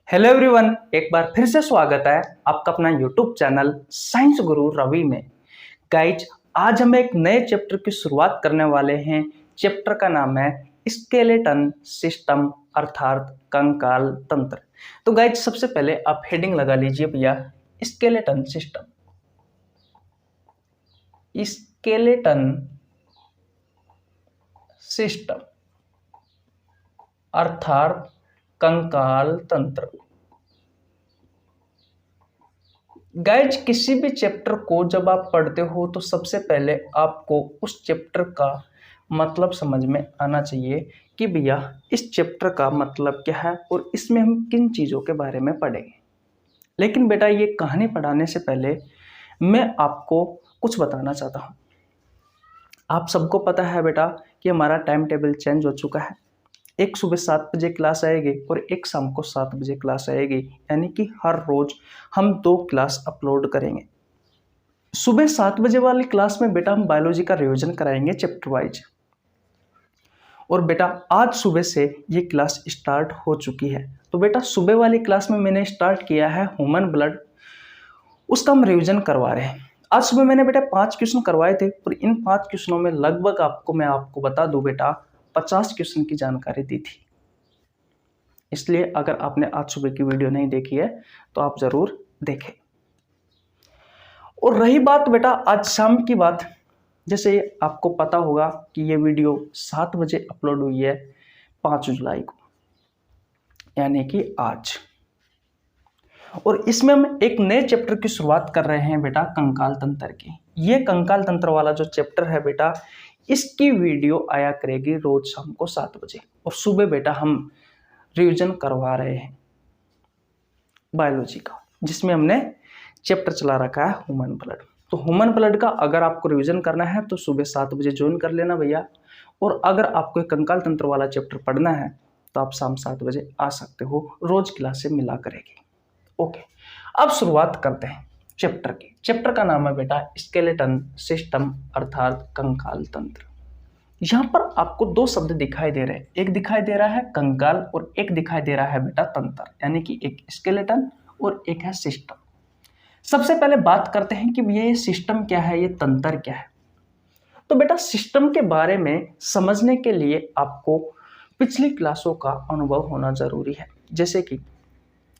Hello everyone, एक बार फिर से स्वागत है आपका अपना यूट्यूब चैनल साइंस गुरु रवि में। गाइज, आज हम एक नए चैप्टर की शुरुआत करने वाले हैं। चैप्टर का नाम है स्केलेटन सिस्टम अर्थात कंकाल तंत्र। तो गाइज, सबसे पहले आप हेडिंग लगा लीजिए भैया, स्केलेटन सिस्टम। स्केलेटन सिस्टम अर्थात कंकाल तंत्र। गाइज, किसी भी चैप्टर को जब आप पढ़ते हो तो सबसे पहले आपको उस चैप्टर का मतलब समझ में आना चाहिए कि भैया इस चैप्टर का मतलब क्या है और इसमें हम किन चीज़ों के बारे में पढ़ेंगे। लेकिन बेटा, ये कहानी पढ़ाने से पहले मैं आपको कुछ बताना चाहता हूँ। आप सबको पता है बेटा कि हमारा टाइम टेबल चेंज हो चुका है। एक सुबह 7 बजे क्लास आएगी और एक शाम को 7 बजे क्लास आएगी, यानी कि हर रोज हम 2 क्लास अपलोड करेंगे। सुबह 7 बजे वाली क्लास में बेटा हम बायोलॉजी का रिवीजन कराएंगे चैप्टर वाइज। और बेटा आज सुबह से ये क्लास स्टार्ट हो चुकी है। तो बेटा सुबह वाली क्लास में मैंने स्टार्ट किया है ह्यूमन ब्लड, उसका हम रिवीजन करवा रहे हैं। आज सुबह मैंने बेटा 5 क्वेश्चन करवाए थे और इन 5 क्वेश्चनों में लगभग मैं आपको बता दूं बेटा 50 क्वेश्चन की जानकारी दी थी। इसलिए अगर आपने आज सुबह की वीडियो नहीं देखी है तो आप जरूर देखें। और रही बात बेटा आज शाम की बात, जैसे आपको पता होगा कि ये वीडियो 7 बजे अपलोड हुई है 5 जुलाई को, यानी कि आज। और इसमें हम एक नए चैप्टर की शुरुआत कर रहे हैं बेटा, कंकाल तंत्र की। ये कंकाल तंत्र वाला जो चैप्टर है बेटा, इसकी वीडियो आया करेगी रोज शाम को 7 बजे और सुबह बेटा हम रिवीजन करवा रहे हैं बायोलॉजी का, जिसमें हमने चैप्टर चला रखा है ह्यूमन ब्लड। तो ह्यूमन ब्लड का अगर आपको रिवीजन करना है तो सुबह 7 बजे ज्वाइन कर लेना भैया। और अगर आपको कंकाल तंत्र वाला चैप्टर पढ़ना है तो आप शाम 7 बजे आ सकते हो, रोज क्लास से मिला करेगी। ओके, अब शुरुआत करते हैं चैप्टर की। चैप्टर का नाम है बेटा स्केलेटन सिस्टम अर्थात कंकाल तंत्र। यहाँ पर आपको 2 शब्द दिखाई दे रहे हैं, एक दिखाई दे रहा है कंकाल और एक दिखाई दे रहा है बेटा तंत्र, यानी कि एक स्केलेटन और एक है सिस्टम। सबसे पहले बात करते हैं कि ये सिस्टम क्या है, ये तंत्र क्या है। तो बेटा सिस्टम के बारे में समझने के लिए आपको पिछली क्लासों का अनुभव होना जरूरी है। जैसे कि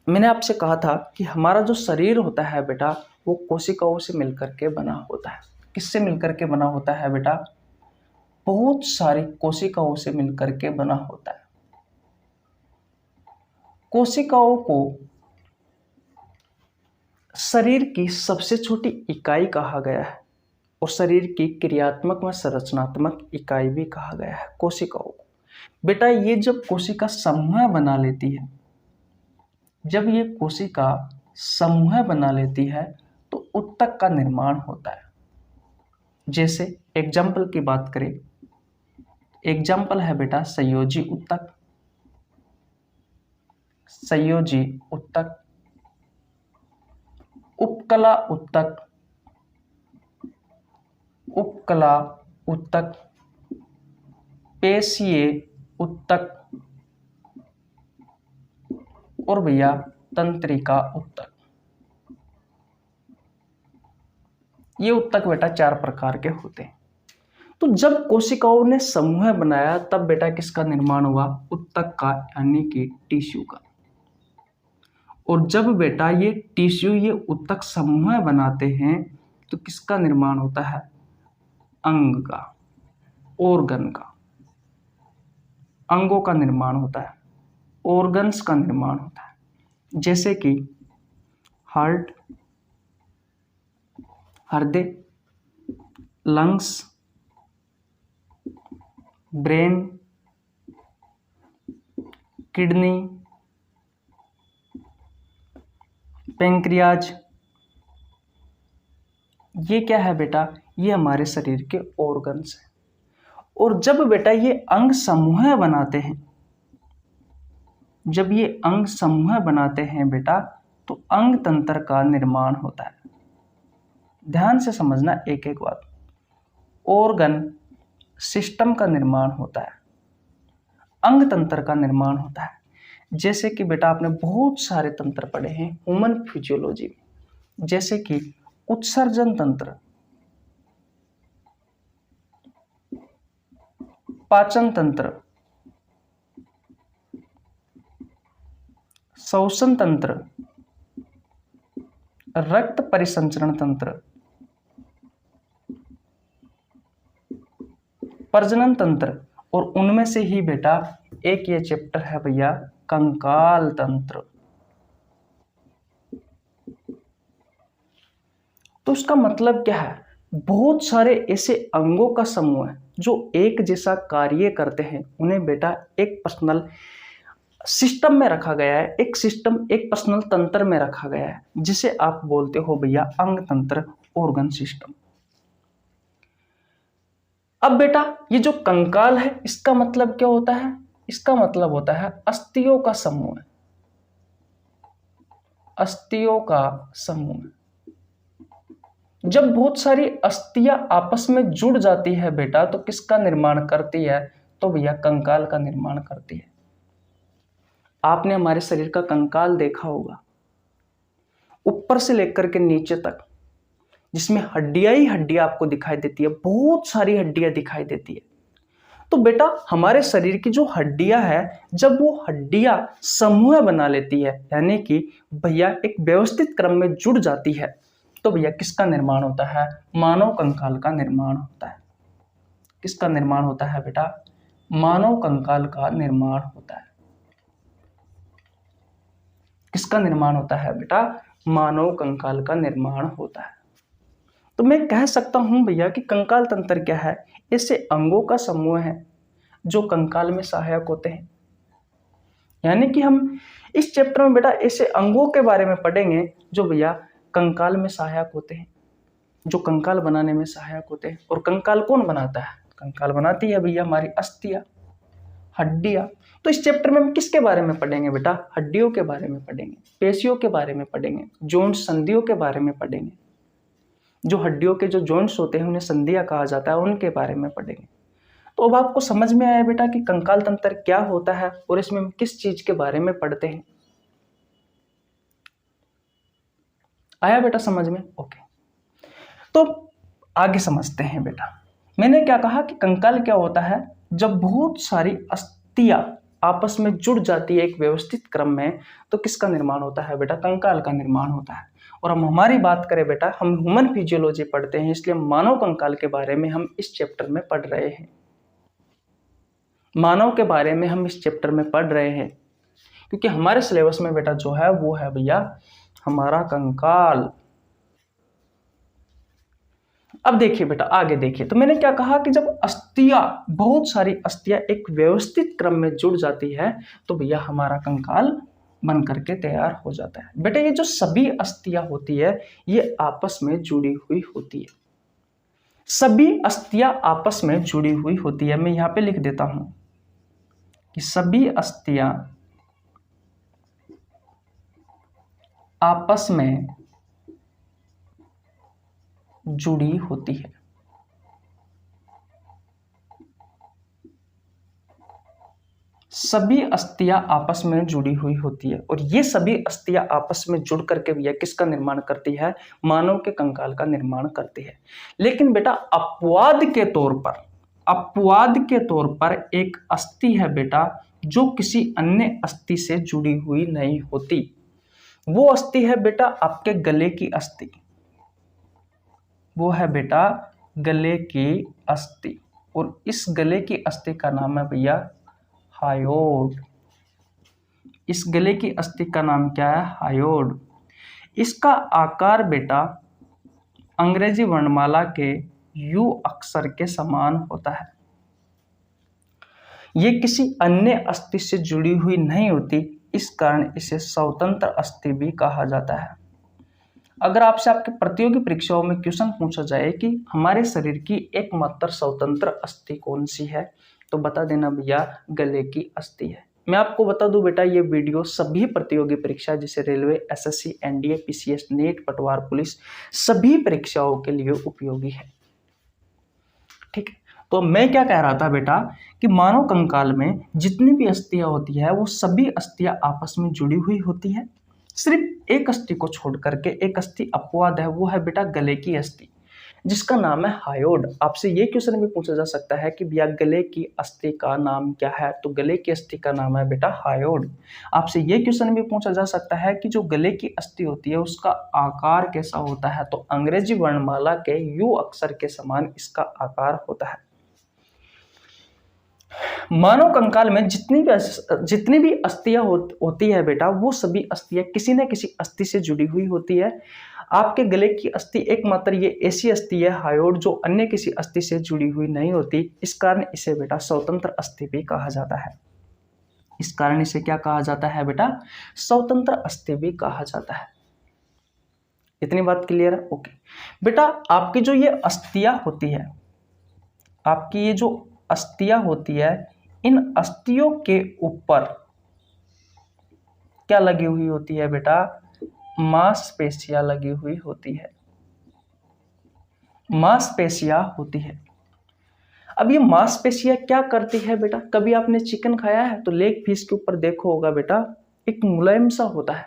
मैंने आपसे कहा था कि हमारा जो शरीर होता है बेटा वो कोशिकाओं से मिलकर के बना होता है। किससे मिलकर के बना होता है बेटा? बहुत सारी कोशिकाओं से मिलकर के बना होता है। कोशिकाओं को शरीर की सबसे छोटी इकाई कहा गया है और शरीर की क्रियात्मक व संरचनात्मक इकाई भी कहा गया है कोशिकाओं को। बेटा ये जब कोशिका समूह बना लेती है, जब ये कोशिका समूह बना लेती है तो उत्तक का निर्माण होता है। जैसे एग्जाम्पल की बात करें, एग्जाम्पल है बेटा संयोजी उत्तक, संयोजी उत्तक, उपकला उत्तक, उपकला उत्तक, पेशीय उत्तक और भैया तंत्रिका उत्तक। ये उत्तक बेटा 4 प्रकार के होते हैं। तो जब कोशिकाओं ने समूह बनाया तब बेटा किसका निर्माण हुआ? उत्तक का, यानी कि टिश्यू का। और जब बेटा ये टिश्यू ये उत्तक समूह बनाते हैं तो किसका निर्माण होता है? अंग का, ऑर्गन का। अंगों का निर्माण होता है, ऑर्गन्स का निर्माण होता है। जैसे कि हार्ट, हृदय, लंग्स, ब्रेन, किडनी, पेंक्रियाज। ये क्या है बेटा? ये हमारे शरीर के ऑर्गन्स हैं। और जब बेटा ये अंग समूह बनाते हैं, जब ये अंग समूह बनाते हैं बेटा तो अंग तंत्र का निर्माण होता है। ध्यान से समझना एक एक बात। ऑर्गन सिस्टम का निर्माण होता है, अंग तंत्र का निर्माण होता है। जैसे कि बेटा आपने बहुत सारे तंत्र पढ़े हैं ह्यूमन फिजियोलॉजी में, जैसे कि उत्सर्जन तंत्र, पाचन तंत्र, श्वसन तंत्र, रक्त परिसंचरण तंत्र, प्रजनन तंत्र, और उनमें से ही बेटा एक ये चैप्टर है भैया कंकाल तंत्र। तो उसका मतलब क्या है, बहुत सारे ऐसे अंगों का समूह है जो एक जैसा कार्य करते हैं, उन्हें बेटा एक पर्सनल सिस्टम में रखा गया है, एक सिस्टम एक पर्सनल तंत्र में रखा गया है, जिसे आप बोलते हो भैया अंग तंत्र, ऑर्गन सिस्टम। अब बेटा ये जो कंकाल है इसका मतलब क्या होता है, इसका मतलब होता है अस्थियों का समूह, अस्थियों का समूह। जब बहुत सारी अस्थियां आपस में जुड़ जाती है बेटा तो किसका निर्माण करती है, तो भैया कंकाल का निर्माण करती है। आपने हमारे शरीर का कंकाल देखा होगा, ऊपर से लेकर के नीचे तक, जिसमें हड्डियां ही हड्डियां आपको दिखाई देती है, बहुत सारी हड्डियां दिखाई देती है। तो बेटा हमारे शरीर की जो हड्डियां है, जब वो हड्डियां समूह बना लेती है, यानी कि भैया एक व्यवस्थित क्रम में जुड़ जाती है, तो भैया किसका निर्माण होता है, मानव कंकाल का निर्माण होता है। किसका निर्माण होता है बेटा, मानव कंकाल का निर्माण होता है। किसका निर्माण होता है बेटा, मानव कंकाल का निर्माण होता है। तो मैं कह सकता हूं भैया कि कंकाल तंत्र क्या है, ऐसे अंगों का समूह है जो कंकाल में सहायक होते हैं। यानी कि हम इस चैप्टर में बेटा ऐसे अंगों के बारे में पढ़ेंगे जो भैया कंकाल में सहायक होते हैं, जो कंकाल बनाने में सहायक होते हैं। और कंकाल कौन बनाता है, कंकाल बनाती है भैया हमारी अस्थियां, हड्डियां। तो इस चैप्टर में हम किसके बारे में पढ़ेंगे बेटा, हड्डियों के बारे में पढ़ेंगे, पेशियों के बारे में पढ़ेंगे, जॉइंट संधियों के बारे में पढ़ेंगे। जो हड्डियों के जो जॉइंट्स होते हैं उन्हें संधियां कहा जाता है, उनके बारे में पढ़ेंगे। तो अब आपको समझ में आया बेटा कि कंकाल तंत्र क्या होता है और इसमें हम किस चीज के बारे में पढ़ते हैं। आया बेटा समझ में? ओके, तो आगे समझते हैं बेटा। मैंने क्या कहा कि कंकाल क्या होता है, जब बहुत सारी अस्थियां आपस में जुड़ जाती है एक व्यवस्थित क्रम में, तो किसका निर्माण होता है बेटा, कंकाल का निर्माण होता है। और हम हमारी बात करें बेटा, हम ह्यूमन फिजियोलॉजी पढ़ते हैं, इसलिए मानव कंकाल के बारे में हम इस चैप्टर में पढ़ रहे हैं। मानव के बारे में हम इस चैप्टर में पढ़ रहे हैं क्योंकि हमारे सिलेबस में बेटा जो है वो है भैया हमारा कंकाल। अब देखिए बेटा, आगे देखिए। तो मैंने क्या कहा कि जब अस्थियां, बहुत सारी अस्थियां एक व्यवस्थित क्रम में जुड़ जाती है, तो भैया हमारा कंकाल बन करके तैयार हो जाता है। बेटा ये जो सभी अस्थियां होती है ये आपस में जुड़ी हुई होती है, सभी अस्थियां आपस में जुड़ी हुई होती है। मैं यहां पे लिख देता हूं कि सभी अस्थियां आपस में जुड़ी होती है। सभी अस्थियां आपस में जुड़ी हुई होती है और ये सभी अस्थियां आपस में जुड़ करके भैया किसका निर्माण करती है, मानव के कंकाल का निर्माण करती है। लेकिन बेटा अपवाद के तौर पर, अपवाद के तौर पर एक अस्थि है बेटा जो किसी अन्य अस्थि से जुड़ी हुई नहीं होती। वो अस्थि है बेटा आपके गले की अस्थि, वो है बेटा गले की अस्थि। और इस गले की अस्थि का नाम है भैया हायोड। इस गले की अस्थि का नाम क्या है, हायोड। इसका आकार बेटा अंग्रेजी वर्णमाला के यू अक्षर के समान होता है। ये किसी अन्य अस्थि से जुड़ी हुई नहीं होती, इस कारण इसे स्वतंत्र अस्थि भी कहा जाता है। अगर आपसे आपके प्रतियोगी परीक्षाओं में क्वेश्चन पूछा जाए कि हमारे शरीर की एकमात्र स्वतंत्र अस्थि कौन सी है, तो बता देना भैया गले की अस्थि है। मैं आपको बता दूं बेटा ये वीडियो सभी प्रतियोगी परीक्षा जैसे railway, SSC, NDA, PCS, NEET, Patwar police, सभी परीक्षाओं के लिए उपयोगी है। ठीक है, तो मैं क्या कह रहा था बेटा कि मानव कंकाल में जितनी भी अस्थियां होती है वो सभी अस्थियां आपस में जुड़ी हुई होती है। सिर्फ एक अस्थि को छोड़ करके एक अस्थि अपवाद है, वो है बेटा गले की अस्थि, जिसका नाम है हायोड। आपसे ये क्वेश्चन भी पूछा जा सकता है कि भैया गले की अस्थि का नाम क्या है, तो गले की अस्थि का नाम है बेटा हायोड। आपसे ये क्वेश्चन भी पूछा जा सकता है कि जो गले की अस्थि होती है उसका आकार कैसा होता है, तो अंग्रेजी वर्णमाला के यू अक्षर के समान इसका आकार होता है। मानव कंकाल में जितनी भी अस्थियां होती है बेटा, वो सभी अस्थियां किसी न किसी अस्थि से जुड़ी हुई होती है। आपके गले की अस्थि एकमात्र ये ऐसी अस्थि है हायोड जो अन्य किसी अस्थि से जुड़ी हुई नहीं होती। इस कारण इसे बेटा स्वतंत्र अस्थि भी कहा जाता है। इस कारण इसे क्या कहा जाता है बेटा, स्वतंत्र अस्थि भी कहा जाता है। इतनी बात क्लियर है? ओके बेटा, आपकी जो ये अस्थियां होती है, आपकी ये जो अस्थियां होती है, इन अस्थियों के ऊपर क्या लगी हुई होती है बेटा, मांसपेशियां लगी हुई होती है, मांसपेशियां होती है। अब ये मांसपेशियां क्या करती है बेटा, कभी आपने चिकन खाया है तो लेग पीस के ऊपर देखो होगा बेटा, एक मुलायम सा होता है,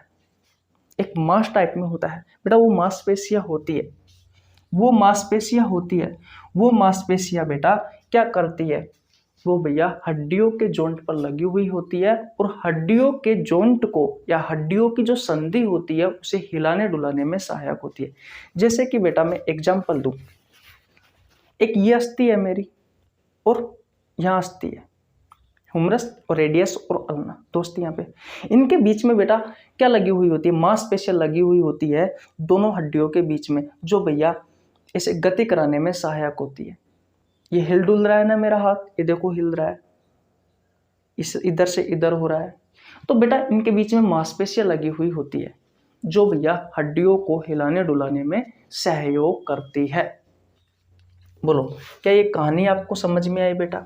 एक मांस टाइप में होता है बेटा, वो मांसपेशियां होती है, वो मांसपेशियां होती है। वो मांसपेशियां बेटा क्या करती है, वो भैया हड्डियों के जॉइंट पर लगी हुई होती है, और हड्डियों के जॉइंट को या हड्डियों की जो संधि होती है उसे हिलाने डुलाने में सहायक होती है। जैसे कि बेटा मैं एग्जांपल दूं, एक ये अस्थि है मेरी और यहाँ अस्थि है, ह्यूमरस और रेडियस और अल्ना, दो अस्थियां पे, इनके बीच में बेटा क्या लगी हुई होती है, मांसपेशियां लगी हुई होती है दोनों हड्डियों के बीच में, जो भैया इसे गति कराने में सहायक होती है। ये हिल डुल रहा है ना मेरा हाथ, ये देखो हिल रहा है, इस इधर से इधर हो रहा है, तो बेटा इनके बीच में मांसपेशियां लगी हुई होती है जो भैया हड्डियों को हिलाने डुलाने में सहयोग करती है। बोलो क्या ये कहानी आपको समझ में आई बेटा?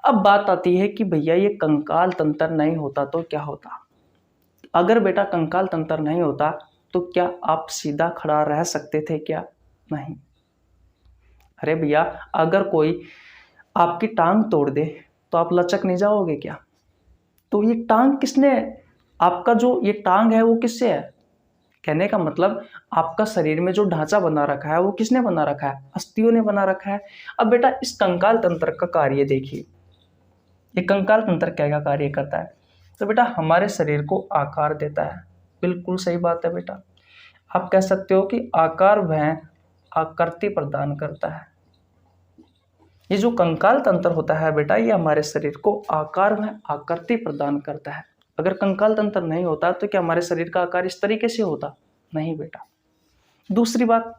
अब बात आती है कि भैया ये कंकाल तंत्र नहीं होता तो क्या होता। अगर बेटा कंकाल तंत्र नहीं होता तो क्या आप सीधा खड़ा रह सकते थे क्या? नहीं। अरे भैया अगर कोई आपकी टांग तोड़ दे तो आप लचक नहीं जाओगे क्या? तो ये टांग किसने, आपका जो ये टांग है वो किससे है? कहने का मतलब आपका शरीर में जो ढांचा बना रखा है वो किसने बना रखा है? अस्थियों ने बना रखा है। अब बेटा इस कंकाल तंत्र का कार्य देखिए, ये कंकाल तंत्र क्या क्या कार्य करता है, तो बेटा हमारे शरीर को आकार देता है। बिल्कुल सही बात है बेटा, आप कह सकते हो कि आकार वह आकृति प्रदान करता है। ये जो कंकाल तंत्र होता है बेटा, ये हमारे शरीर को आकार व आकृति प्रदान करता है। अगर कंकाल तंत्र नहीं होता तो क्या हमारे शरीर का आकार इस तरीके से होता? नहीं बेटा। दूसरी बात,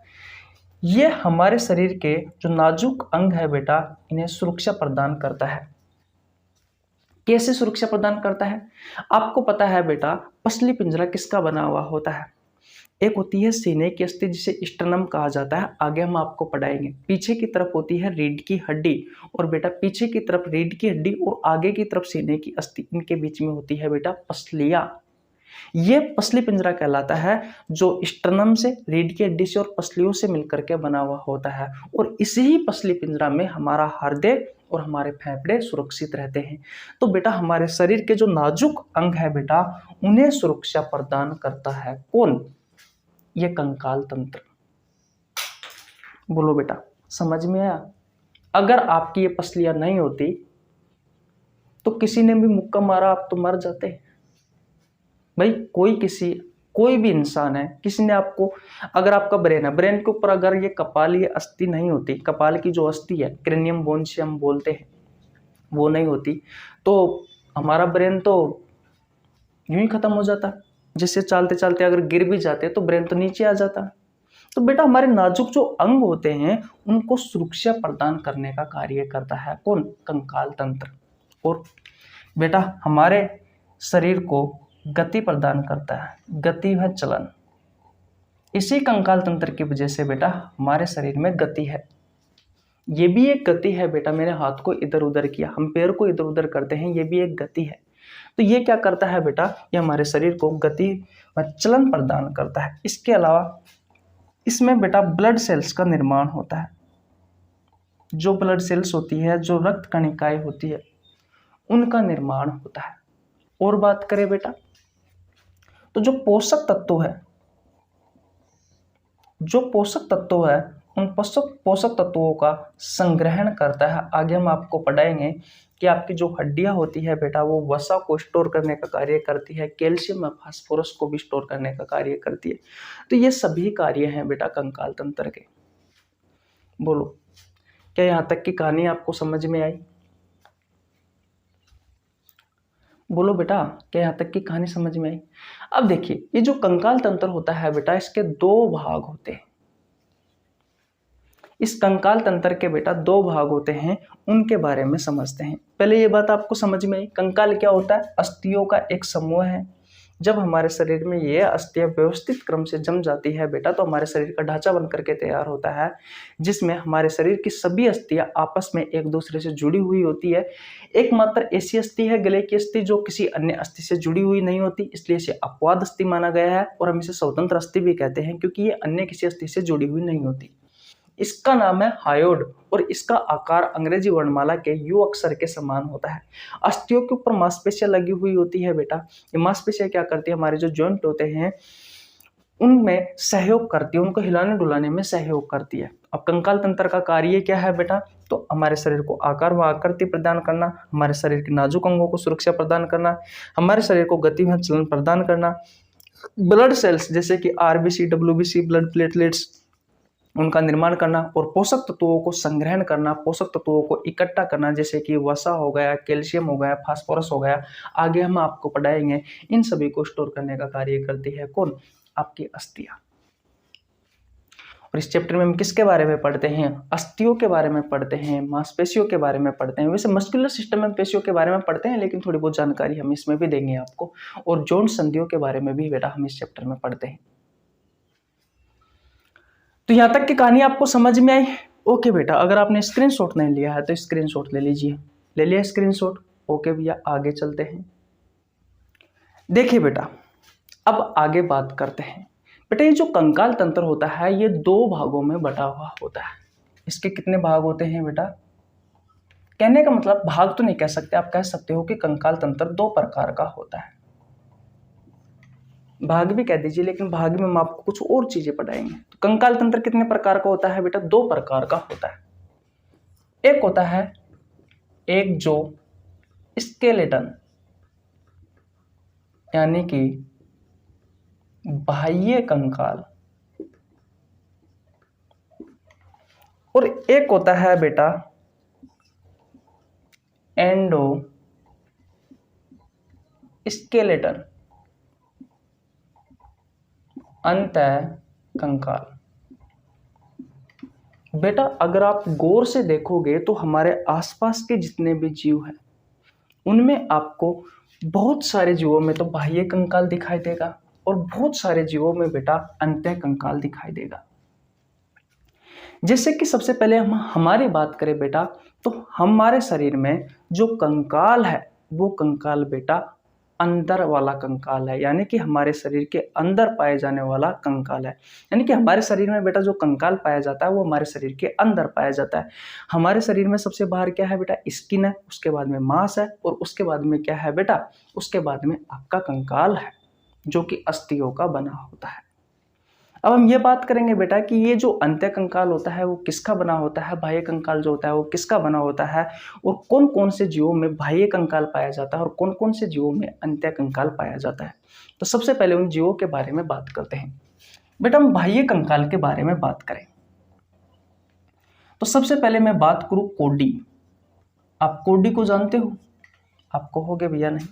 ये हमारे शरीर के जो नाजुक अंग है बेटा, इन्हें सुरक्षा प्रदान करता है। कैसे सुरक्षा प्रदान करता है? आपको पता है बेटा पसली पिंजरा किसका बना हुआ होता है? एक होती है सीने की अस्थि जिसे स्टर्नम कहा जाता है, आगे हम आपको पढ़ाएंगे। पीछे की तरफ होती है रीढ़ की हड्डी, और बेटा पीछे की तरफ रीढ़ की हड्डी और आगे की तरफ सीने की अस्थि, इनके बीच में होती है बेटा पसलियां। ये पसली पिंजरा कहलाता है जो स्टर्नम से, रीढ़ की हड्डी से और पसलियों से मिलकर के बना हुआ होता है, और इसी ही पसली पिंजरा में हमारा हृदय और हमारे फेफड़े सुरक्षित रहते हैं। तो बेटा हमारे शरीर के जो नाजुक अंग है बेटा, उन्हें सुरक्षा प्रदान करता है कौन? ये कंकाल तंत्र। बोलो बेटा समझ में आया? अगर आपकी ये पसलियां नहीं होती तो किसी ने भी मुक्का मारा आप तो मर जाते। भाई कोई भी इंसान है, किसी ने आपको, अगर आपका ब्रेन है, ब्रेन के ऊपर अगर ये कपालीय अस्थि नहीं होती, कपाल की जो अस्थि है क्रेनियम बोन्स हम बोलते हैं, वो नहीं होती तो हमारा ब्रेन तो यूं ही खत्म हो जाता। जिससे चलते चलते अगर गिर भी जाते तो ब्रेन तो नीचे आ जाता। तो बेटा हमारे नाजुक जो अंग होते हैं उनको सुरक्षा प्रदान करने का कार्य करता है कौन? कंकाल तंत्र। और बेटा हमारे शरीर को गति प्रदान करता है, गति व चलन। इसी कंकाल तंत्र की वजह से बेटा हमारे शरीर में गति है। ये भी एक गति है बेटा, मैंने हाथ को इधर उधर किया, हम पैर को इधर उधर करते हैं, ये भी एक गति है। तो ये क्या करता है बेटा, ये हमारे शरीर को गति व चलन प्रदान करता है। इसके अलावा इसमें बेटा ब्लड सेल्स का निर्माण होता है। जो ब्लड सेल्स होती है, जो रक्त कणिकाएं होती है, उनका निर्माण होता है। और बात करें बेटा, तो जो पोषक तत्व है, उन पोषक तत्वों का संग्रहण करता है। आगे हम आपको पढ़ाएंगे कि आपकी जो हड्डियां होती है बेटा, वो वसा को स्टोर करने का कार्य करती है, कैल्शियम और फास्फोरस को भी स्टोर करने का कार्य करती है। तो ये सभी कार्य हैं बेटा कंकाल तंत्र के। बोलो, क्या यहां तक की कहानी आपको समझ में आई? बोलो बेटा, क्या यहां तक की कहानी समझ में आई? अब देखिए, ये जो कंकाल तंत्र होता है बेटा, इसके दो भाग होते हैं। इस कंकाल तंत्र के बेटा दो भाग होते हैं, उनके बारे में समझते हैं। पहले ये बात आपको समझ में आई, कंकाल क्या होता है? अस्थियों का एक समूह है। जब हमारे शरीर में ये अस्थियां व्यवस्थित क्रम से जम जाती है बेटा, तो हमारे शरीर का ढांचा बन करके तैयार होता है, जिसमें हमारे शरीर की सभी अस्थियां आपस में एक दूसरे से जुड़ी हुई होती है। एकमात्र ऐसी अस्थि है गले की अस्थि जो किसी अन्य अस्थि से जुड़ी हुई नहीं होती, इसलिए इसे अपवाद अस्थि माना गया है। और हम इसे स्वतंत्र अस्थि भी कहते हैं, क्योंकि ये अन्य किसी अस्थि से जुड़ी हुई नहीं होती। इसका नाम है हायोड और इसका आकार अंग्रेजी वर्णमाला के यू अक्षर के समान होता है। अस्थियों के ऊपर मांसपेशियां लगी हुई होती है बेटा। ये मांसपेशियां क्या करती है? हमारे जो जॉइंट होते हैं उनमें सहयोग करती है, उनको हिलाने डुलाने में सहयोग करती है। अब कंकाल तंत्र का कार्य क्या है बेटा? तो हमारे शरीर को आकार व आकृति प्रदान करना, हमारे शरीर के नाजुक अंगों को सुरक्षा प्रदान करना, हमारे शरीर को गति व चलन प्रदान करना, ब्लड सेल्स जैसे कि आरबीसी, डब्ल्यूबीसी, ब्लड प्लेटलेट्स, उनका निर्माण करना, और पोषक तत्वों को संग्रहण करना, पोषक तत्वों को इकट्ठा करना, जैसे कि वसा हो गया, कैल्शियम हो गया, फास्फोरस हो गया। आगे हम आपको पढ़ाएंगे। इन सभी को स्टोर करने का कार्य करती है कौन? आपकी अस्थियां। और इस चैप्टर में हम किसके बारे में पढ़ते हैं? अस्थियों के बारे में पढ़ते हैं, मांसपेशियों के बारे में पढ़ते हैं। वैसे मस्कुलर सिस्टम में पेशियों के बारे में पढ़ते हैं, लेकिन थोड़ी बहुत जानकारी हम इसमें भी देंगे आपको। और जौन संधियों के बारे में भी बेटा हम इस चैप्टर में पढ़ते हैं। तो यहां तक की कहानी आपको समझ में आई? ओके बेटा, अगर आपने स्क्रीनशॉट नहीं लिया है तो स्क्रीनशॉट ले लीजिए। ले लिया स्क्रीनशॉट? ओके भैया, आगे चलते हैं। देखिए बेटा, अब आगे बात करते हैं। बेटा ये जो कंकाल तंत्र होता है, ये दो भागों में बटा हुआ होता है। इसके कितने भाग होते हैं बेटा? कहने का मतलब भाग तो नहीं कह सकते, आप कह सकते हो कि कंकाल तंत्र दो प्रकार का होता है। भाग भी कह दीजिए, लेकिन भाग में हम आपको कुछ और चीजें पढ़ाएंगे। तो कंकाल तंत्र कितने प्रकार का होता है बेटा? दो प्रकार का होता है। एक होता है एक जो स्केलेटन, यानी कि बाह्य कंकाल, और एक होता है बेटा एंडो स्केलेटन, अंतः कंकाल। बेटा अगर आप गौर से देखोगे तो हमारे आसपास के जितने भी जीव हैं, उनमें आपको बहुत सारे जीवों में तो बाह्य कंकाल दिखाई देगा, और बहुत सारे जीवों में बेटा अंतः कंकाल दिखाई देगा। जैसे कि सबसे पहले हम हमारी बात करें बेटा, तो हमारे शरीर में जो कंकाल है, वो कंकाल बेटा अंदर वाला कंकाल है, यानी कि हमारे शरीर के अंदर पाए जाने वाला कंकाल है। यानी कि हमारे शरीर में बेटा जो कंकाल पाया जाता है, वो हमारे शरीर के अंदर पाया जाता है। हमारे शरीर में सबसे बाहर क्या है बेटा? स्किन है, उसके बाद में मांस है, और उसके बाद में क्या है बेटा? उसके बाद में आपका कंकाल है, जो कि अस्थियों का बना होता है। अब हम ये बात करेंगे बेटा कि ये जो अंत्य कंकाल होता है वो किसका बना होता है, बाह्य कंकाल जो होता है वो किसका बना होता है, और कौन कौन से जीवों में बाह्य कंकाल पाया जाता है और कौन कौन से जीवों में अंत्य कंकाल पाया जाता है। तो सबसे पहले उन जीवों के बारे में बात करते हैं। बेटा हम बाह्य कंकाल के बारे में बात करें तो सबसे पहले मैं बात करूं कोडी। आप कोडी को जानते हो? आप कहोगे भैया नहीं।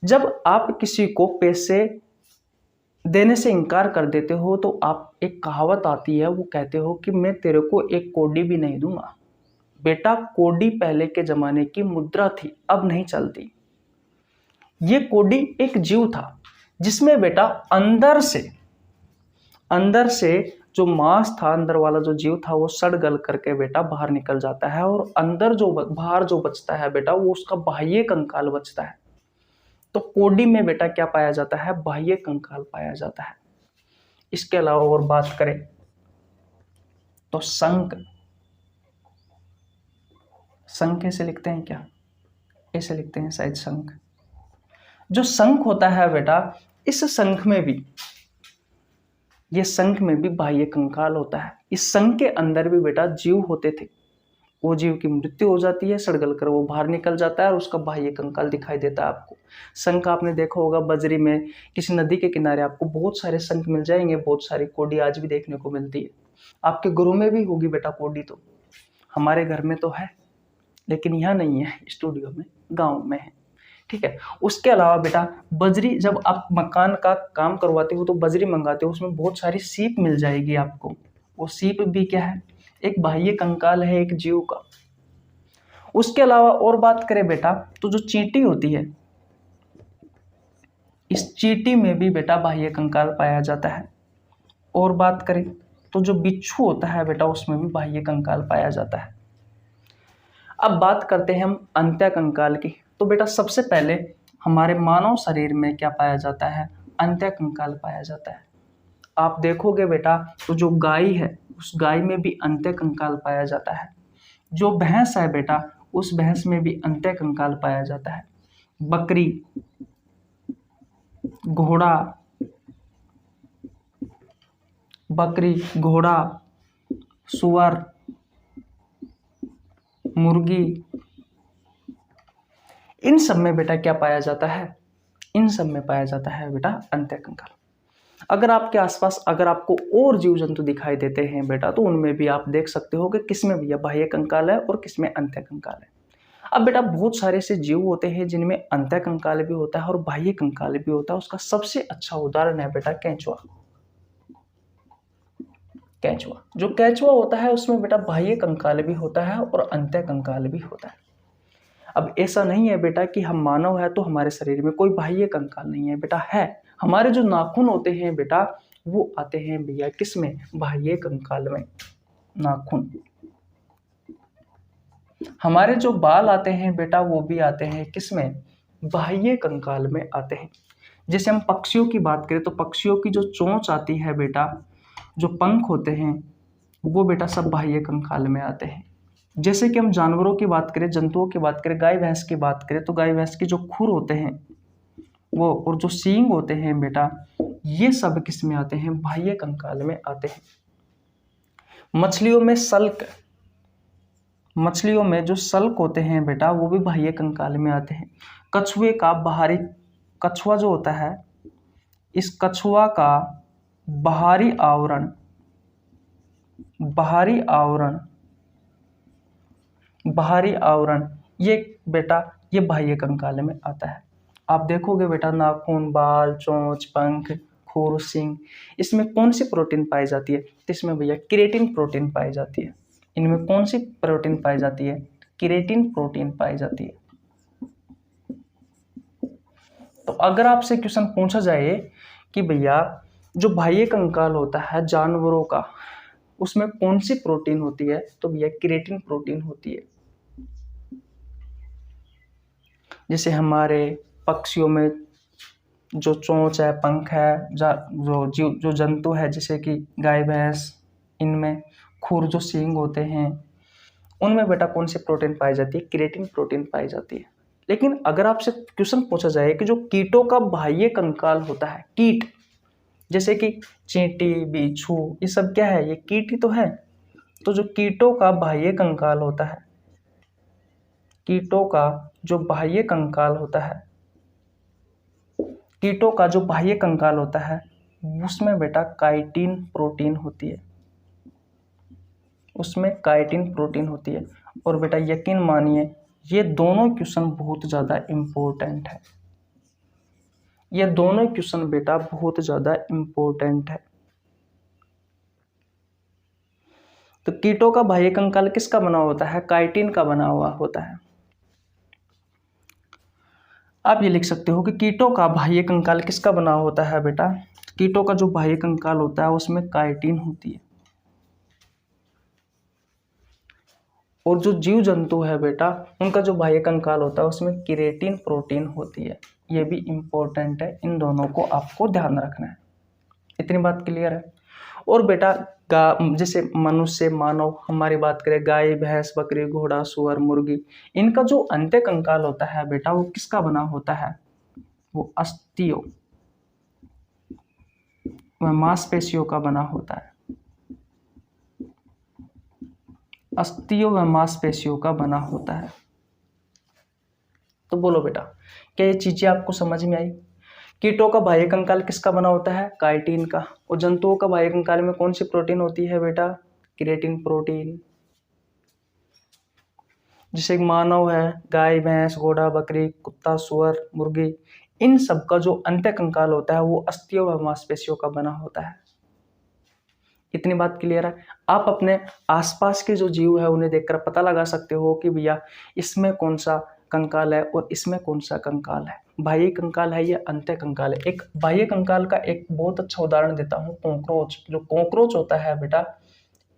जब आप किसी को पैसे देने से इनकार कर देते हो तो आप एक कहावत आती है, वो कहते हो कि मैं तेरे को एक कोडी भी नहीं दूंगा। बेटा कोडी पहले के जमाने की मुद्रा थी, अब नहीं चलती। ये कोडी एक जीव था जिसमें बेटा अंदर से जो मांस था, अंदर वाला जो जीव था, वो सड़ गल करके बेटा बाहर निकल जाता है, और अंदर जो बाहर जो बचता है बेटा, वो उसका बाह्य कंकाल बचता है। तो कोडी में बेटा क्या पाया जाता है? बाह्य कंकाल पाया जाता है। इसके अलावा और बात करें तो शंख, शंख ऐसे लिखते हैं क्या? ऐसे लिखते हैं शायद शंख। जो शंख होता है बेटा, इस शंख में भी, ये शंख में भी बाह्य कंकाल होता है। इस शंख के अंदर भी बेटा जीव होते थे। वो जीव की मृत्यु हो जाती है, सड़गल कर वो बाहर निकल जाता है और उसका बाह्य कंकाल दिखाई देता है आपको। शंख आपने देखा होगा बजरी में, किसी नदी के किनारे आपको बहुत सारे शंख मिल जाएंगे, बहुत सारी कोडी आज भी देखने को मिलती है। आपके घरों में भी होगी बेटा कोडी, तो हमारे घर में तो है, लेकिन यहाँ नहीं है, स्टूडियो में, गाँव में है। ठीक है। उसके अलावा बेटा बजरी, जब आप मकान का काम करवाते हो तो बजरी मंगाते हो, उसमें बहुत सारी सीप मिल जाएगी आपको। वो सीप भी क्या है? एक बाह्य कंकाल है एक जीव का। उसके अलावा और बात करें बेटा तो जो चींटी होती है, इस चींटी में भी बेटा बाह्य कंकाल पाया जाता है। और बात करें तो जो बिच्छू होता है बेटा, उसमें भी बाह्य कंकाल पाया जाता है। अब बात करते हैं हम अंत्य कंकाल की। तो बेटा सबसे पहले हमारे मानव शरीर में क्या पाया जाता है? अंत्य कंकाल पाया जाता है। आप देखोगे बेटा तो जो गाय है, उस गाय में भी अंत्य कंकाल पाया जाता है। जो भैंस है बेटा, उस भैंस में भी अंत्य कंकाल पाया जाता है। बकरी, घोड़ा, सुअर, मुर्गी, इन सब में बेटा क्या पाया जाता है? इन सब में पाया जाता है बेटा अंत्य कंकाल। अगर आपके आसपास अगर आपको और जीव जंतु दिखाई देते हैं बेटा, तो उनमें भी आप देख सकते हो कि किसमें भी बाह्य कंकाल है और किसमें अंत्य कंकाल है। अब बेटा बहुत सारे ऐसे जीव होते हैं जिनमें अंत्य कंकाल भी होता है और बाह्य कंकाल भी होता है। उसका सबसे अच्छा उदाहरण है बेटा केंचुआ। केंचुआ, जो केंचुआ होता है उसमें बेटा बाह्य कंकाल भी होता है और अंत्य कंकाल भी होता है। अब ऐसा नहीं है बेटा कि हम मानव है तो हमारे शरीर में कोई बाह्य कंकाल नहीं है बेटा, है। हमारे जो नाखून होते हैं बेटा, वो आते हैं भैया किसमें? बाह्य कंकाल में। नाखून। हमारे जो बाल आते हैं बेटा, वो भी आते हैं किसमें? बाह्य कंकाल में आते हैं। जैसे हम पक्षियों की बात करें तो पक्षियों की जो चोंच आती है बेटा, जो पंख होते हैं, वो बेटा सब बाह्य कंकाल में आते हैं। जैसे कि हम जानवरों की बात करें, जंतुओं की बात करें, गाय भैंस की बात करें, तो गाय भैंस के जो खुर होते हैं वो, और जो सींग होते हैं बेटा, ये सब किस में आते हैं? बाह्य कंकाल में आते हैं। मछलियों में सल्क, मछलियों में जो सल्क होते हैं बेटा, वो भी बाह्य कंकाल में आते हैं। कछुए का बाहरी, कछुआ जो होता है, इस कछुआ का बाहरी आवरण, ये बेटा ये बाह्य कंकाल में आता है। आप देखोगे बेटा नाखून, बाल, चोंच, पंख, खुर, सींग, इसमें कौन सी प्रोटीन पाई जाती है? तो इसमें भैया केराटिन प्रोटीन पाई जाती है। इनमें कौन सी प्रोटीन पाई जाती है? केराटिन प्रोटीन पाई जाती है। तो अगर आपसे क्वेश्चन पूछा जाए कि भैया जो बाह्य कंकाल होता है जानवरों का, उसमें कौन सी प्रोटीन होती है? तो भैया केराटिन प्रोटीन होती है। जैसे हमारे पक्षियों में जो चोंच है, पंख है, जो जंतु है जैसे कि गाय भैंस, इनमें खुर, जो सींग होते हैं, उनमें बेटा कौन सी प्रोटीन पाई जाती है? केराटिन प्रोटीन पाई जाती है। लेकिन अगर आपसे क्वेश्चन पूछा जाए कि जो कीटों का बाह्य कंकाल होता है, कीट जैसे कि चींटी, बिच्छू, ये सब क्या है? ये कीट ही तो है। तो जो कीटों का बाह्य कंकाल होता है, कीटों का जो बाह्य कंकाल होता है, कीटों का जो बाह्य कंकाल होता है, उसमें बेटा काइटिन प्रोटीन होती है, उसमें काइटिन प्रोटीन होती है। और बेटा यकीन मानिए ये दोनों क्वेश्चन बहुत ज़्यादा इम्पोर्टेंट है, ये दोनों क्वेश्चन बेटा बहुत ज़्यादा इम्पोर्टेंट है। तो कीटों का बाह्य कंकाल किसका बना होता है? काइटिन का बना हुआ होता है। आप ये लिख सकते हो कि कीटों का बाह्य कंकाल किसका बना होता है बेटा? कीटों का जो बाह्य कंकाल होता है उसमें काइटिन होती है। और जो जीव जंतु है बेटा, उनका जो बाह्य कंकाल होता है उसमें केराटिन प्रोटीन होती है। ये भी इम्पोर्टेंट है, इन दोनों को आपको ध्यान रखना है। इतनी बात क्लियर है। और बेटा जैसे मनुष्य, मानव, हमारी बात करें गाय, भैंस, बकरी, घोड़ा, सुअर, मुर्गी, इनका जो अंत्य कंकाल होता है बेटा वो किसका बना होता है? वो अस्थियों व मांसपेशियों का बना होता है। अस्थियों व मांसपेशियों का बना होता है। तो बोलो बेटा, क्या ये चीजें आपको समझ में आई? कीटों का बाह्य कंकाल किसका बना होता है? काइटिन का। और जंतुओं का बाह्य कंकाल में कौन सी प्रोटीन होती है बेटा? Keratin protein. जैसे मानव है, गाय, भैंस, घोड़ा, बकरी, कुत्ता, सुअर, मुर्गी, इन सब का जो अंत्य कंकाल होता है वो अस्थियों व मांसपेशियों का बना होता है। इतनी बात क्लियर है? आप अपने आसपास के जो जीव है उन्हें देखकर पता लगा सकते हो कि भैया इसमें कौन सा कंकाल है और इसमें कौन सा कंकाल है, बाह्य कंकाल है या अंत्य कंकाल है। एक बाह्य कंकाल का एक बहुत अच्छा उदाहरण देता हूँ, कॉकरोच। जो कॉकरोच होता है बेटा,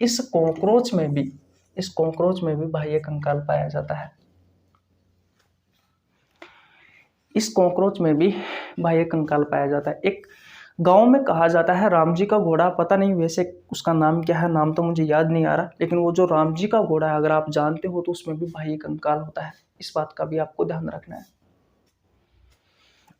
इस कॉकरोच में भी बाह्य कंकाल पाया जाता है। इस कॉकरोच में भी बाह्य कंकाल पाया जाता है। एक गांव में कहा जाता है राम जी का घोड़ा, पता नहीं वैसे उसका नाम क्या है, नाम तो मुझे याद नहीं आ रहा, लेकिन वो जो राम जी का घोड़ा है अगर आप जानते हो तो उसमें भी बाह्य कंकाल होता है। इस बात का भी आपको ध्यान रखना है।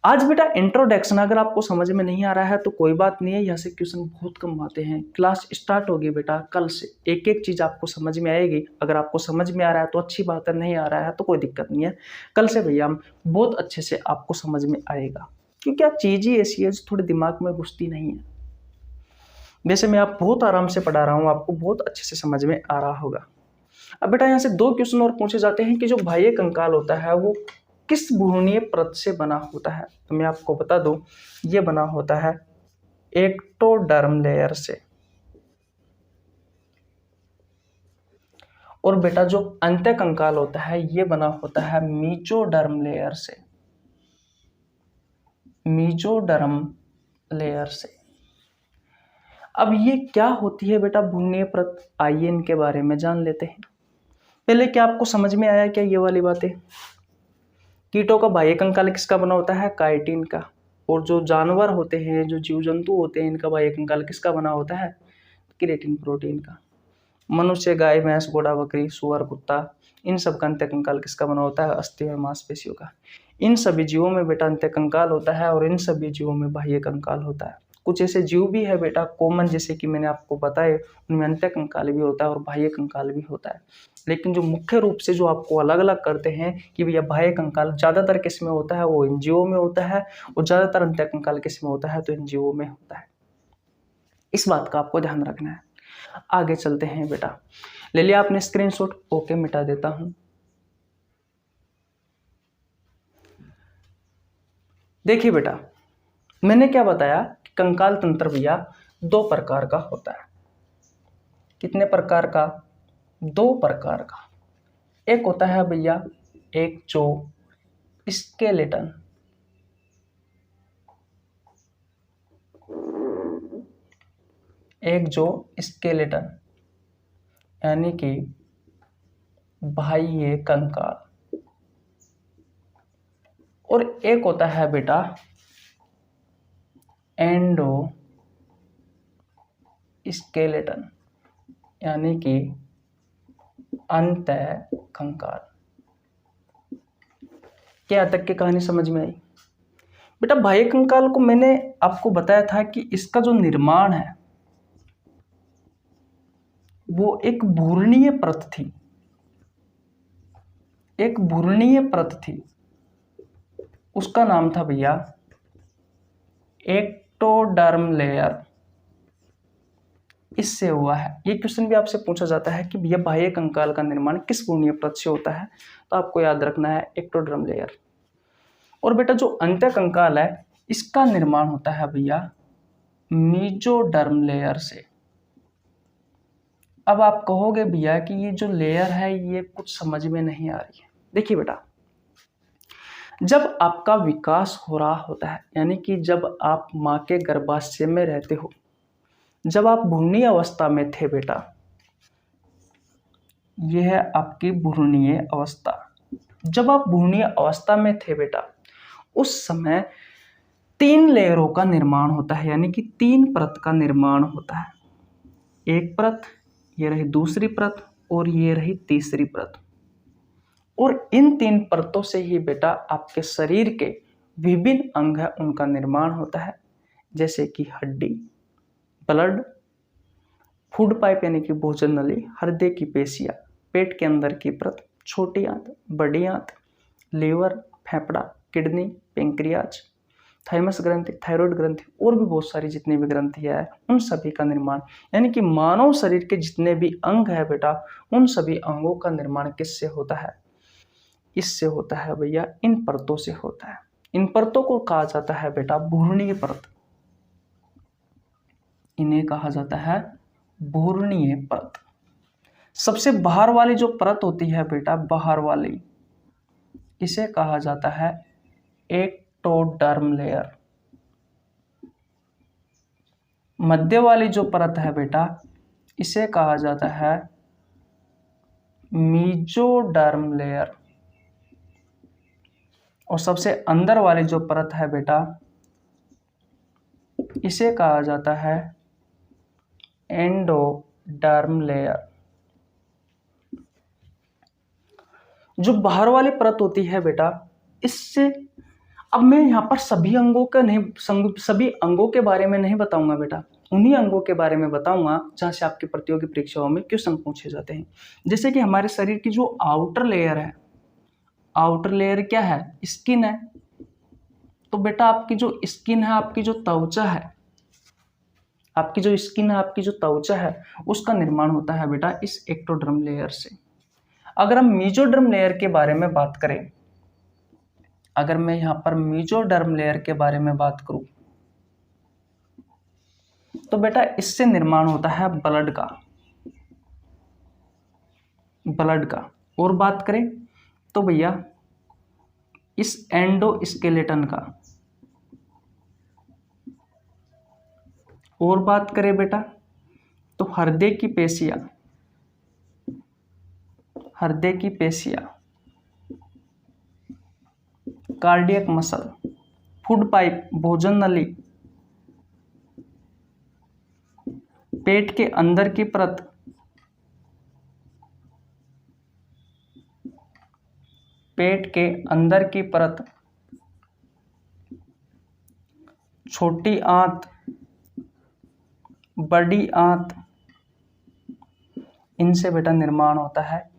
आज बेटा इंट्रोडक्शन अगर आपको समझ में नहीं आ रहा है तो कोई बात नहीं है, यहाँ से क्वेश्चन बहुत कम आते हैं। क्लास स्टार्ट होगी बेटा कल से, एक एक चीज आपको समझ में आएगी। अगर आपको समझ में आ रहा है तो अच्छी बात है, नहीं आ रहा है तो कोई दिक्कत नहीं है। कल से भैया हम बहुत अच्छे से आपको समझ में आएगा, क्योंकि क्या चीज ही ऐसी है जो थोड़े दिमाग में घुसती नहीं है। वैसे मैं आप बहुत आराम से पढ़ा रहा हूँ, आपको बहुत अच्छे से समझ में आ रहा होगा। अब बेटा यहाँ से दो क्वेश्चन और पूछे जाते हैं कि जो बाह्य कंकाल होता है वो किस भ्रूणीय परत से बना होता है। तो मैं आपको बता दूं, ये बना होता है एक्टोडर्म लेयर से। और बेटा जो अंत्य कंकाल होता है ये बना होता है मीजोडर्म लेयर से। मीजोडर्म लेयर से। अब ये क्या होती है बेटा भ्रूणीय परत, आइए इनके बारे में जान लेते हैं। पहले क्या आपको समझ में आया क्या ये वाली बातें? कीटों का बाह्य कंकाल किसका बना होता है? काइटिन का। और जो जानवर होते हैं, जो जीव जंतु होते हैं, इनका बाह्य कंकाल किसका बना होता है? केराटिन प्रोटीन का। मनुष्य, गाय, भैंस, घोड़ा, बकरी, सुअर, कुत्ता, इन सब का अंत्य कंकाल किसका बना होता है? अस्थि और मांसपेशियों का। इन सभी जीवों में बेटा अंत्य कंकाल होता है और इन सभी जीवों में बाह्य कंकाल होता है। कुछ ऐसे जीव भी है बेटा कॉमन, जैसे कि मैंने आपको बताया, उनमें अंत्य कंकाल भी होता है और बाह्य कंकाल भी होता है। लेकिन जो मुख्य रूप से जो आपको अलग अलग करते हैं कि भैया बाह्य कंकाल ज्यादातर किस में होता है? वो इन जीवों में होता है, और ज्यादातर अंत्य कंकाल किस में होता है? तो इन जीवों में होता है। इस बात का आपको ध्यान रखना है। आगे चलते हैं बेटा। ले लिया आपने स्क्रीनशॉट? ओके, मिटा देता हूं। देखिए बेटा, मैंने क्या बताया कि कंकाल तंत्र भैया दो प्रकार का होता है। कितने प्रकार का? दो प्रकार का। एक होता है भैया एक जो स्केलेटन, एक जो स्केलेटन यानी कि बाह्य कंकाल, और एक होता है बेटा एंडो स्केलेटन यानी कि अंतः कंकाल। क्या तक की कहानी समझ में आई? बेटा बाह्य कंकाल को मैंने आपको बताया था कि इसका जो निर्माण है वो एक भ्रूणीय परत थी, एक भ्रूणीय परत थी। उसका नाम था भैया एक्टोडर्म लेयर। इससे हुआ है। ये क्वेश्चन भी आपसे पूछा जाता है कि भैया बाह्य कंकाल का निर्माण किस भ्रूणीय परत से होता है, तो आपको याद रखना है एक्टोडर्म लेयर। और बेटा जो अंत्य कंकाल है इसका निर्माण होता है भैया मीजोडर्म लेयर से। अब आप कहोगे भैया कि ये जो लेयर है ये कुछ समझ में नहीं आ रही है। देखिए बेटा, जब आपका विकास हो रहा होता है, यानी कि जब आप माँ के गर्भाशय में रहते हो, जब आप भ्रूणीय अवस्था में थे बेटा, यह है आपकी भ्रूणीय अवस्था। जब आप भ्रूणीय अवस्था में थे बेटा, उस समय 3 लेयरों का निर्माण होता है, यानी कि 3 परत का निर्माण होता है। एक परत, ये रही दूसरी परत और ये रही तीसरी परत। और इन 3 परतों से ही बेटा आपके शरीर के विभिन्न अंग है उनका निर्माण होता है, जैसे कि हड्डी, ब्लड, फूड पाइप यानी कि भोजन नली, हृदय की पेशियां, पेट के अंदर की परत, छोटी आंत, बड़ी आंत, लीवर, फेफड़ा, किडनी, पेंक्रियाज, थाइमस ग्रंथि, थायराइड ग्रंथि और भी बहुत सारी जितनी भी ग्रंथियां है उन सभी का निर्माण, यानी कि मानव शरीर के जितने भी अंग है बेटा उन सभी अंगों का निर्माण किससे होता है? इससे होता है भैया, इन परतों से होता है। इन परतों को कहा जाता है बेटा भूरणीय परत। इन्हें कहा जाता है भूरणीय परत। सबसे बाहर वाली जो परत होती है बेटा, बाहर वाली, इसे कहा जाता है एक्टोडर्म लेयर। मध्य वाली जो परत है बेटा इसे कहा जाता है मीजोडर्म लेयर। और सबसे अंदर वाली जो परत है बेटा इसे कहा जाता है एंडोडर्म लेयर। जो बाहर वाली परत होती है बेटा, इससे अब मैं यहाँ पर सभी अंगों के बारे में नहीं बताऊंगा बेटा, उन्हीं अंगों के बारे में बताऊंगा जहां से आपकी प्रतियोगी परीक्षाओं में क्वेश्चन पूछे जाते हैं। जैसे कि हमारे शरीर की जो आउटर लेयर है, आउटर लेयर क्या है? स्किन है। तो बेटा आपकी जो स्किन है, आपकी जो त्वचा है, आपकी जो स्किन है, आपकी जो त्वचा है, उसका निर्माण होता है बेटा इस एक्टोडर्म लेयर से। अगर हम मीजोडर्म लेयर के बारे में बात करें, अगर मैं यहां पर मीजोडर्म लेयर के बारे में बात करूं तो बेटा इससे निर्माण होता है ब्लड का, ब्लड का। और बात करें तो भैया इस एंडोस्केलेटन का। और बात करें बेटा तो हृदय की पेशियां, हृदय की पेशियां, कार्डियक मसल, फूड पाइप, भोजन नली, पेट के अंदर की परत, पेट के अंदर की परत, छोटी आंत, बड़ी आंत, इनसे बेटा निर्माण होता है।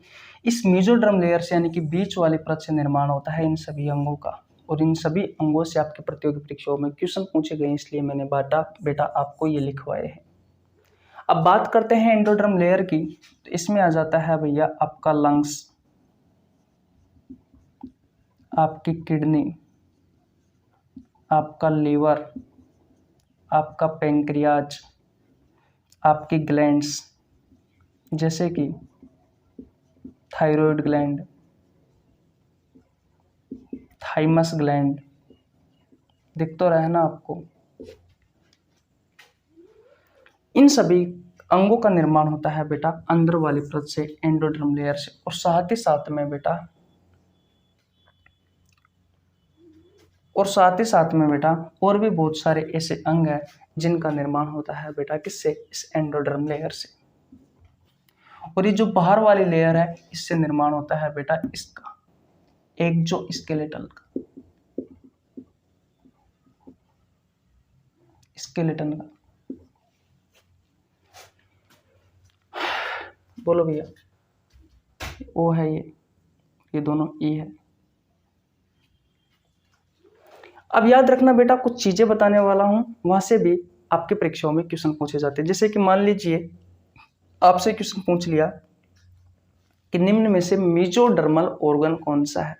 इस मीजोडर्म लेयर से यानी कि बीच वाली परत से निर्माण होता है इन सभी अंगों का। और इन सभी अंगों से आपके प्रतियोगी परीक्षाओं में क्वेश्चन पूछे गए, इसलिए मैंने बेटा आपको ये लिखवाए हैं। अब बात करते हैं एंडोडर्म लेयर की, तो इसमें आ जाता है भैया आपका लंग्स, आपकी किडनी, आपका लीवर, आपका पेंक्रियाज, आपकी ग्लैंड्स जैसे कि थायराइड ग्लैंड, थाइमस ग्लैंड, दिख तो रहा है ना आपको। इन सभी अंगों का निर्माण होता है बेटा अंदर वाली परत से, एंडोडर्म लेयर से। और साथ ही साथ में बेटा और भी बहुत सारे ऐसे अंग हैं जिनका निर्माण होता है बेटा किससे? इस एंडोडर्म लेयर से। और ये जो बाहर वाली लेयर है इससे निर्माण होता है बेटा इसका, एक्सोस्केलेटन का, स्केलेटन का। बोलो भैया, ओ है ये दोनों ई है। अब याद रखना बेटा, कुछ चीजें बताने वाला हूं, वहां से भी आपकी परीक्षाओं में क्वेश्चन पूछे जाते हैं। जैसे कि मान लीजिए आपसे क्वेश्चन पूछ लिया कि निम्न में से मीजोडर्मल ऑर्गन कौन सा है,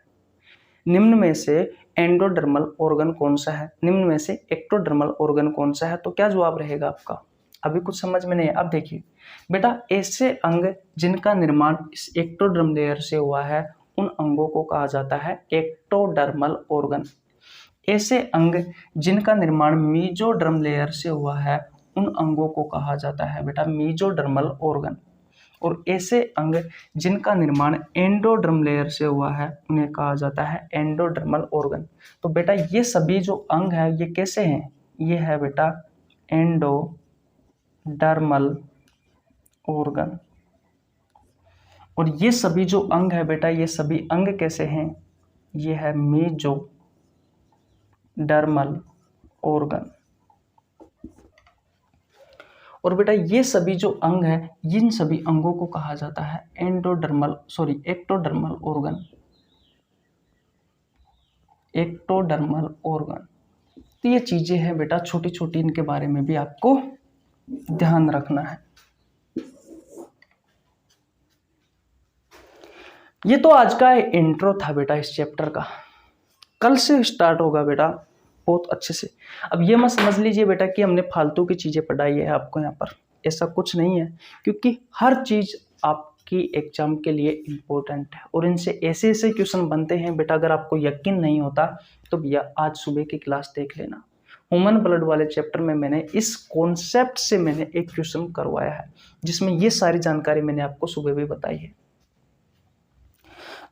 निम्न में से एंडोडर्मल ऑर्गन कौन सा है, निम्न में से एक्टोडर्मल ऑर्गन कौन सा है, तो क्या जवाब रहेगा आपका? अभी कुछ समझ में नहीं है। अब देखिए बेटा, ऐसे अंग जिनका निर्माण इस एक्टोडर्म लेयर से हुआ है उन अंगों को कहा जाता है एक्टोडर्मल ऑर्गन। ऐसे अंग जिनका निर्माण मीजोडर्म लेयर से हुआ है उन अंगों को कहा जाता है बेटा मीजोडर्मल ऑर्गन। और ऐसे अंग जिनका निर्माण एंडोडर्म लेयर से हुआ है उन्हें कहा जाता है एंडोडर्मल ऑर्गन। तो बेटा ये सभी जो अंग है ये कैसे हैं? ये है बेटा एंडोडर्मल ऑर्गन। और ये सभी जो अंग है बेटा, ये सभी अंग कैसे हैं? ये है मेसोडर्मल ऑर्गन। और बेटा ये सभी जो अंग है, इन सभी अंगों को कहा जाता है एक्टोडर्मल ऑर्गन। Ectodermal organ. तो ये चीजें हैं बेटा छोटी छोटी, इनके बारे में भी आपको ध्यान रखना है। ये तो आज का इंट्रो था बेटा इस चैप्टर का। कल से स्टार्ट होगा बेटा बहुत अच्छे से। अब ये मत समझ लीजिए बेटा कि हमने फालतू की चीजें पढ़ाई है आपको यहाँ पर, ऐसा कुछ नहीं है, क्योंकि हर चीज आपकी एग्जाम के लिए इम्पोर्टेंट है और इनसे ऐसे ऐसे क्वेश्चन बनते हैं बेटा। अगर आपको यकीन नहीं होता तो भैया आज सुबह की क्लास देख लेना। ह्यूमन ब्लड वाले चैप्टर में मैंने इस कॉन्सेप्ट से मैंने एक क्वेश्चन करवाया है जिसमें ये सारी जानकारी मैंने आपको सुबह भी बताई है।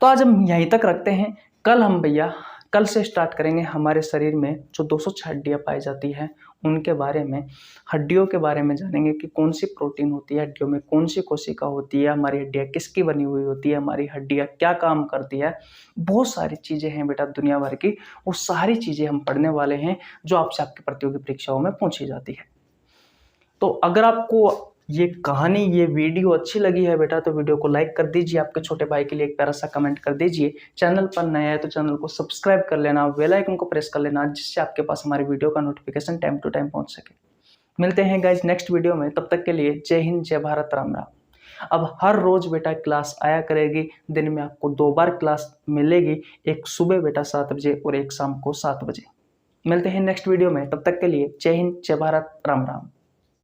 तो आज हम यहीं तक रखते हैं। कल हम भैया कल से स्टार्ट करेंगे हमारे शरीर में जो 206 हड्डियां पाई जाती हैं उनके बारे में, हड्डियों के बारे में जानेंगे कि कौन सी प्रोटीन होती है हड्डियों में, कौन सी कोशिका होती है, हमारी हड्डियां किसकी बनी हुई होती है, हमारी हड्डियां क्या काम करती है। बहुत सारी चीजें हैं बेटा दुनिया भर की, वो सारी चीजें हम पढ़ने वाले हैं जो आपसे आपकी प्रतियोगी परीक्षाओं में पूछी जाती है। तो अगर आपको ये कहानी, ये वीडियो अच्छी लगी है बेटा तो वीडियो को लाइक कर दीजिए, आपके छोटे भाई के लिए एक प्यारा सा कमेंट कर दीजिए। चैनल पर नया है तो चैनल को सब्सक्राइब कर लेना, बेल आइकन को प्रेस कर लेना जिससे आपके पास हमारी वीडियो का नोटिफिकेशन टाइम टू टाइम पहुंच सके। मिलते हैं गाइज नेक्स्ट वीडियो में, तब तक के लिए जय हिंद, जय भारत, राम राम। अब हर रोज बेटा क्लास आया करेगी, दिन में आपको 2 बार क्लास मिलेगी, एक सुबह बेटा 7 बजे और एक शाम को 7 बजे। मिलते हैं नेक्स्ट वीडियो में, तब तक के लिए जय हिंद, जय भारत, राम राम।